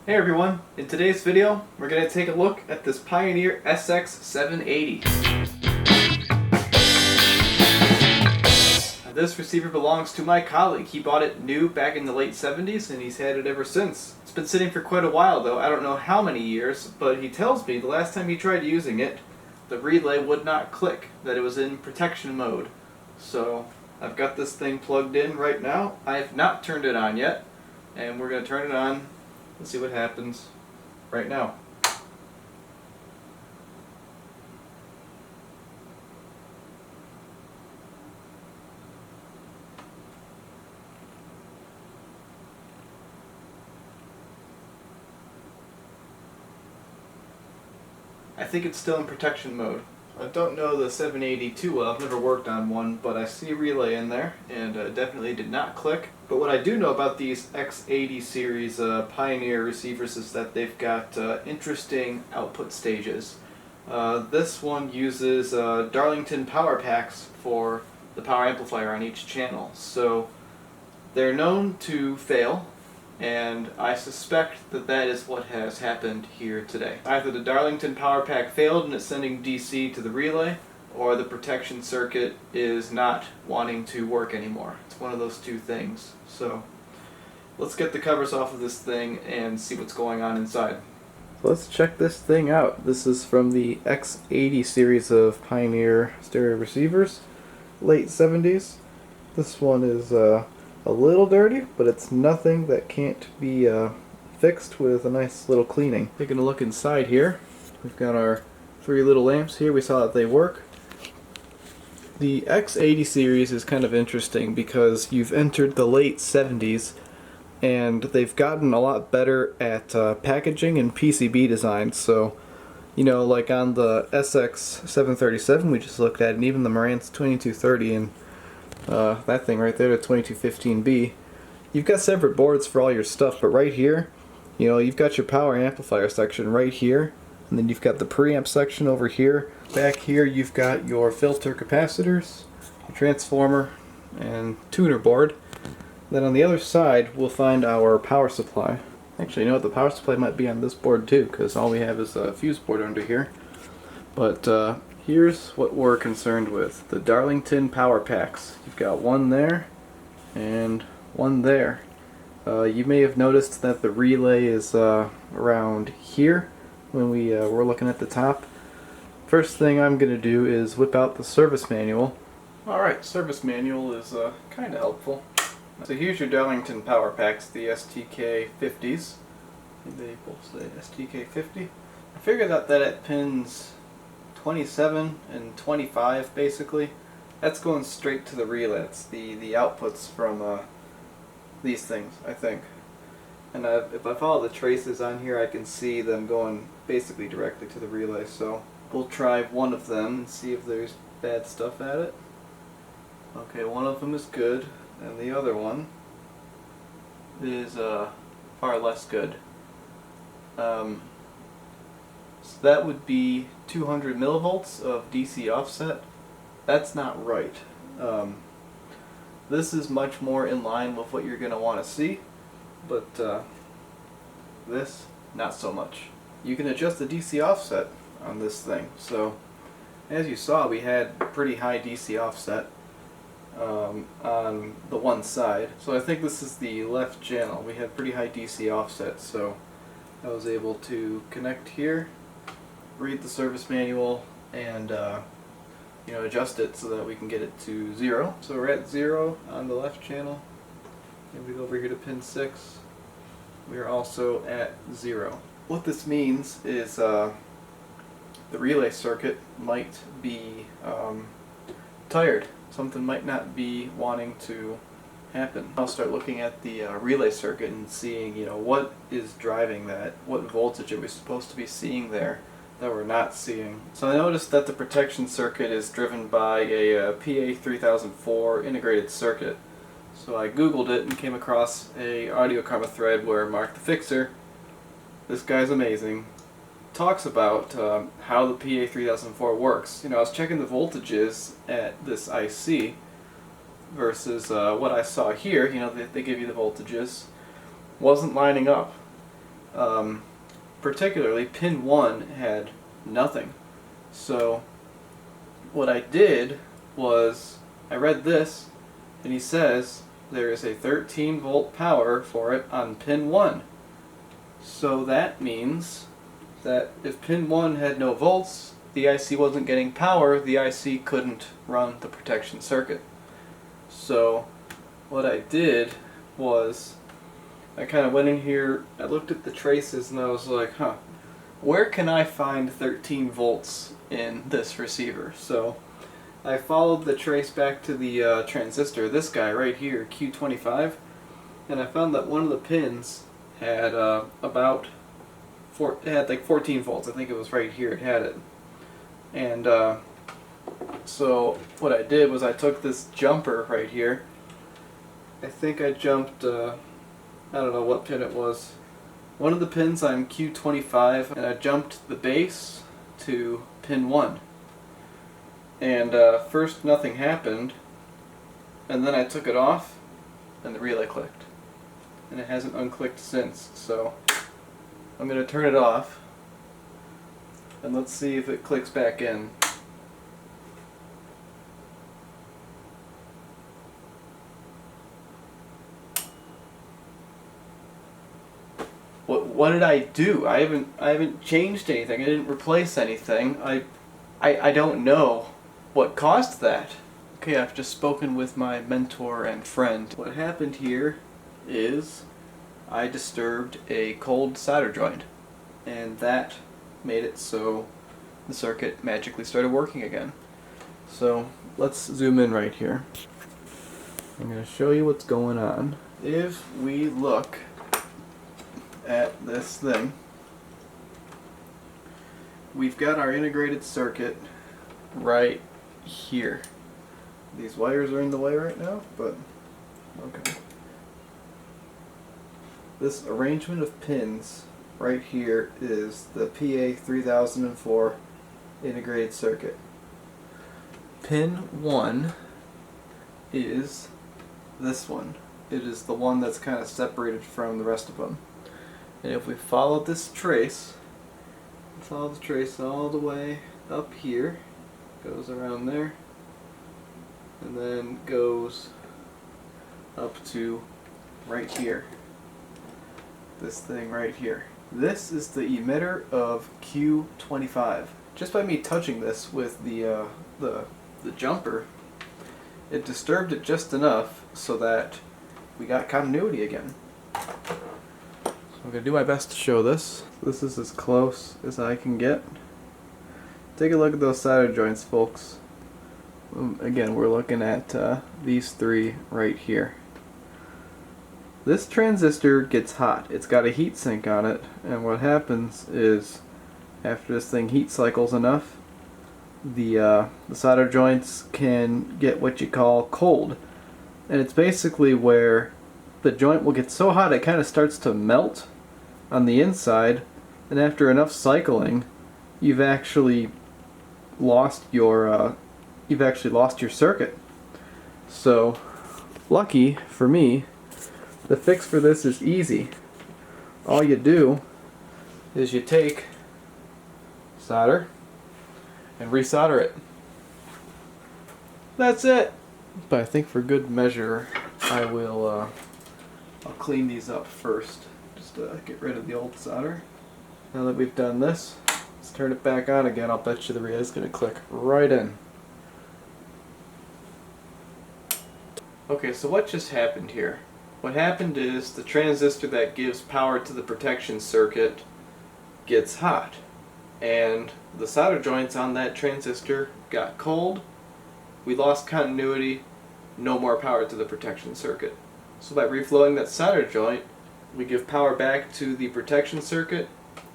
Hey everyone, in today's video we're going to take a look at this Pioneer SX-780. Now, this receiver belongs to my colleague. He bought it new back in the late 70s and he's had it ever since. It's been sitting for quite a while though, I don't know how many years, but he tells me the last time he tried using it, the relay would not click, that it was in protection mode. So I've got this thing plugged in right now. I have not turned it on yet, and we're going to turn it on. Let's see what happens right now. I think it's still in protection mode. I don't know the 780 too well, I've never worked on one, but I see relay in there, and definitely did not click. But what I do know about these X80 series Pioneer receivers is that they've got interesting output stages. This one uses Darlington power packs for the power amplifier on each channel, so they're known to fail, and I suspect that that is what has happened here today. Either the Darlington power pack failed and it's sending DC to the relay, or the protection circuit is not wanting to work anymore. It's one of those two things. So let's get the covers off of this thing and see what's going on inside. So let's check this thing out. This is from the X80 series of Pioneer stereo receivers, late 70s. This one is a little dirty, but it's nothing that can't be fixed with a nice little cleaning. Taking a look inside here, we've got our three little lamps here. We saw that they work. The X80 series is kind of interesting because you've entered the late 70s and they've gotten a lot better at packaging and PCB design. So, you know, like on the SX-737 we just looked at, and even the Marantz 2230 and that thing right there, the 2215B, you've got separate boards for all your stuff, but right here, you know, you've got your power amplifier section right here, and then you've got the preamp section over here. Back here you've got your filter capacitors, your transformer, and tuner board. Then on the other side we'll find our power supply. Actually, you know what, the power supply might be on this board too, because all we have is a fuse board under here. But here's what we're concerned with. The Darlington power packs. You've got one there and one there. You may have noticed that the relay is around here when we were looking at the top. First thing I'm going to do is whip out the service manual. Alright, service manual is kind of helpful. So here's your Darlington power packs, the STK50s. They both say STK50. I figured out that at pins 27 and 25 basically, that's going straight to the relay. It's the outputs from these things, I think. And if I follow the traces on here, I can see them going basically directly to the relay. So we'll try one of them and see if there's bad stuff at it. Okay, one of them is good, and the other one is far less good. So that would be 200 millivolts of DC offset. That's not right. This is much more in line with what you're going to want to see, but this, not so much. You can adjust the DC offset on this thing. So as you saw, we had pretty high DC offset on the one side. So I think this is the left channel. We had pretty high DC offset, so I was able to connect here, read the service manual, and you know, adjust it so that we can get it to 0. So we're at 0 on the left channel. And we go over here to pin 6. We are also at 0. What this means is the relay circuit might be tired. Something might not be wanting to happen. I'll start looking at the relay circuit and seeing, you know, what is driving that. What voltage are we supposed to be seeing there that we're not seeing. So I noticed that the protection circuit is driven by a PA3004 integrated circuit. So I googled it and came across a audio karma thread where Mark the Fixer, this guy's amazing, talks about how the PA3004 works. You know, I was checking the voltages at this IC versus what I saw here. You know, they give you the voltages. Wasn't lining up. Particularly pin 1 had nothing. So what I did was I read this, and he says there is a 13 volt power for it on pin 1. So that means that if pin 1 had no volts, the IC wasn't getting power, the IC couldn't run the protection circuit. So what I did was I kind of went in here, I looked at the traces, and I was like, where can I find 13 volts in this receiver? So I followed the trace back to the transistor, this guy right here, Q25, and I found that one of the pins had it had like 14 volts. I think it was right here, it had it. And so what I did was I took this jumper right here. I think I jumped, I don't know what pin it was. One of the pins on Q25, and I jumped the base to pin 1. And first nothing happened, and then I took it off, and the relay clicked. And it hasn't unclicked since, so I'm going to turn it off, and let's see if it clicks back in. What did I do? I haven't changed anything. I didn't replace anything. I don't know what caused that. Okay, I've just spoken with my mentor and friend. What happened here is I disturbed a cold solder joint, and that made it so the circuit magically started working again. So let's zoom in right here. I'm going to show you what's going on. If we look at this thing, we've got our integrated circuit right here. These wires are in the way right now, but okay. This arrangement of pins right here is the PA 3004 integrated circuit. Pin 1 is this one. It is the one that's kind of separated from the rest of them. And if we follow this trace, follow the trace all the way up here, goes around there, and then goes up to right here. This thing right here. This is the emitter of Q25. Just by me touching this with the jumper, it disturbed it just enough so that we got continuity again. I'm going to do my best to show this. This is as close as I can get. Take a look at those solder joints, folks. Again, we're looking at these three right here. This transistor gets hot. It's got a heat sink on it, and what happens is after this thing heat cycles enough, the solder joints can get what you call cold. And it's basically where the joint will get so hot it kind of starts to melt on the inside, and after enough cycling, you've actually lost your circuit. So, lucky for me, the fix for this is easy. All you do is you take solder and resolder it. That's it. But I think for good measure, I'll clean these up first. Just get rid of the old solder. Now that we've done this, let's turn it back on again. I'll bet you the relay is going to click right in. Okay, so what just happened here? What happened is the transistor that gives power to the protection circuit gets hot, and the solder joints on that transistor got cold. We lost continuity, no more power to the protection circuit. So by reflowing that solder joint, we give power back to the protection circuit,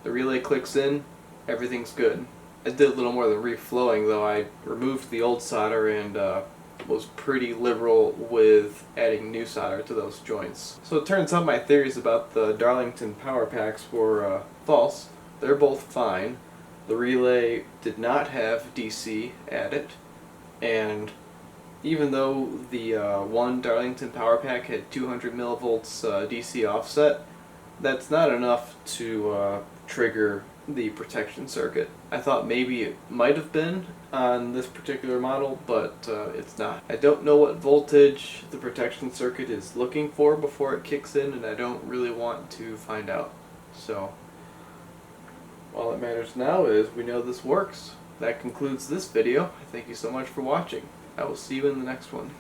the relay clicks in, everything's good. I did a little more than reflowing though. I removed the old solder and was pretty liberal with adding new solder to those joints. So it turns out my theories about the Darlington power packs were false. They're both fine. The relay did not have DC added, and even though the one Darlington power pack had 200 millivolts DC offset, that's not enough to trigger the protection circuit. I thought maybe it might have been on this particular model, but it's not. I don't know what voltage the protection circuit is looking for before it kicks in, and I don't really want to find out. So all that matters now is we know this works. That concludes this video. Thank you so much for watching. I will see you in the next one.